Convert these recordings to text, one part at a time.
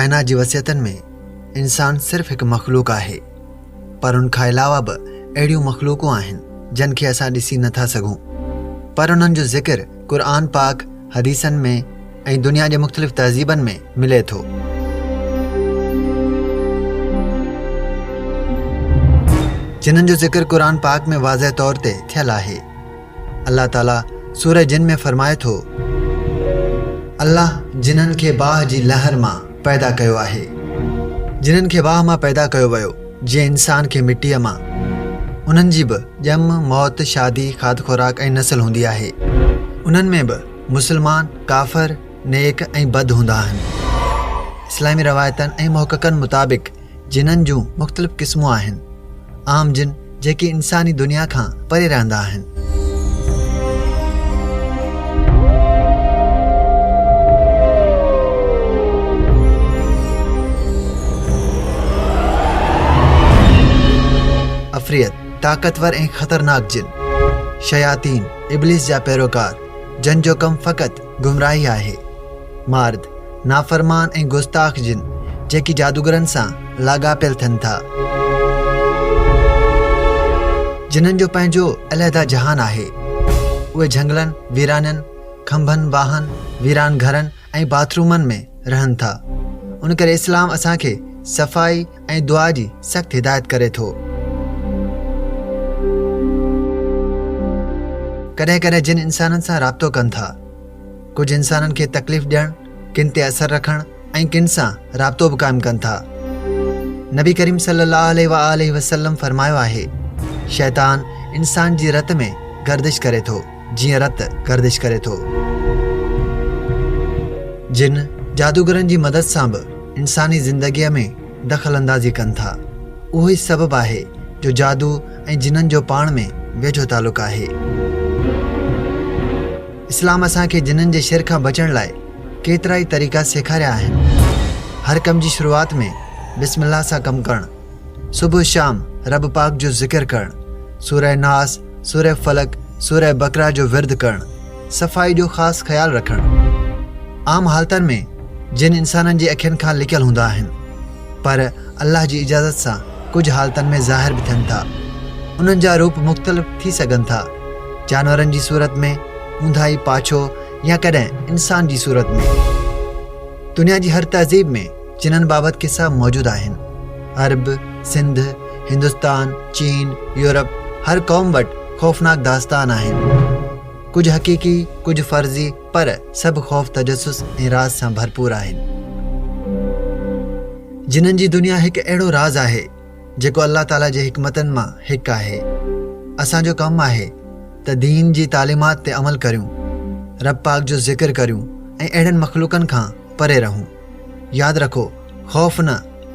कायनात जी वसियतनि में इंसान सिर्फ़ हिकु मख़लूक आहे, पर उन खां अलावा बि अहिड़ियूं मख़लूकूं आहिनि जिन खे असां ॾिसी नथा सघूं, पर उन्हनि जो ज़िक्र क़ुर पाक, हदीसनि में ऐं दुनिया जे मुख़्तलिफ़ तहज़ीबनि में मिले थो। जिन्हनि जो ज़िक्र क़ुर पाक में वाज़ह तौर ते थियल आहे। अल्लाह ताला सूरह जिन में फरमाए थो, अल्लाह जिन्हनि खे बाह जी लहर मां पैदा कयो आहे, जिन्हनि खे बाह मां पैदा कयो वियो जीअं इंसान खे मिटीअ मां, उन्हनि जी बि ॼम, मौत, शादी, खाद खुराक ऐं नस्ल हूंदी आहे। उन्हनि में बि मुस्लमान, काफ़िर, नेक ऐं बद हूंदा आहिनि। इस्लामी रवायतनि ऐं मुहक़क़नि मुताबिक़ जिन्हनि जूं मुख़्तलिफ़ क़िस्मूं आहिनि। आम जिन जेके इंसानी दुनिया खां परे रहंदा आहिनि। अफ़रीयत, ताक़तवर ऐं ख़तरनाक जिन, शयातीन, इब्लिस जा पैरोकार, जन जो कम फ़क़त गुमराही आहे। मार्द, नाफ़रमान ऐं गुस्ताख़ जिन जेकी जादूगरनि सां लाॻापियल थियनि था। जिन्हनि जो पंहिंजो अलहदा जहान आहे। उहे झंगलनि, वीराननि, खंभनि, बाहनि, वीरान घरनि ऐं बाथरूमनि में रहनि था। उन करे इस्लाम असांखे सफ़ाई ऐं दुआ जी सख़्त हिदायत करे थो। कॾहिं कॾहिं जिन इंसाननि सां राब्तो कनि था। कुझु इंसाननि खे तकलीफ़ ॾियणु, किन ते असर रखणु ऐं किन सां राब्तो बि क़ाइमु कनि था। नबी करीम सल्लल्लाहु अलैहि वसल्लम फरमायो आहे, शैतान इंसान जी रत में गर्दिश करे थो जीअं रत गर्दिश करे थो। जिन जादूगरनि जी मदद सां बि इंसानी ज़िंदगीअ में दख़ल अंदाज़ी कनि था। उहो ई सबबु आहे जो जादू ऐं जिन्हनि जो पाण में वेझो तालुक़ु आहे। इस्लाम असांखे जिन्हनि जे शर खां बचण लाइ केतिरा ई तरीक़ा सेखारिया आहिनि। हर कम जी शुरूआत में बिस्मिल्लाह सां कमु करणु, सुबुह शाम रब पाक जो ज़िक्र करणु, सूरह नास, सूरह फलक, सूरह बकरा जो विर्द करणु, सफ़ाई जो ख़ासि ख़्यालु रखणु। आम हालतनि में जिन इंसाननि जी अखियुनि खां लिकियल हूंदा आहिनि, पर अल्लाह जी इजाज़त सां कुझु हालतनि में ज़ाहिर बि थियनि था। उन्हनि जा रूप मुख़्तलिफ़ थी सघनि था, जानवरनि जी सूरत में, ऊंधाई, पाछो या कॾहिं इंसान जी सूरत में। दुनिया जी हर तहज़ीब में जिन्हनि बाबति किस्सा मौजूदु आहिनि। अरब, सिंध, हिंदुस्तान, चीन, यूरोप, हर क़ौम वटि ख़ौफ़नाक दास्तान आहिनि। कुझु हक़ीक़ी, कुझु फ़र्ज़ी, पर सभु ख़ौफ़, तजस्सुस ऐं राज़ सां भरपूर आहिनि। जिन्हनि जी दुनिया हिकु अहिड़ो राज़ आहे जेको अल्लाह ताला जे हिकमतनि मां हिकु आहे। असांजो कमु आहे त दीन जी तालीमात ते अमल करियूं, रब पाक जो ज़िक्र करियूं ऐं अहिड़नि मख़लूकनि खां परे रहूं। यादि रखो, ख़ौफ़ न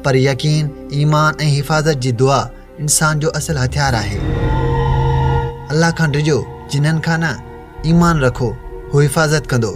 पर यकीन, ईमान ऐं हिफ़ाज़त जी दुआ इंसान जो असुलु हथियार आहे। अल्लाह खां डिॼो, जिन्हनि खां न ईमान रखो, हू हिफ़ाज़त कंदो।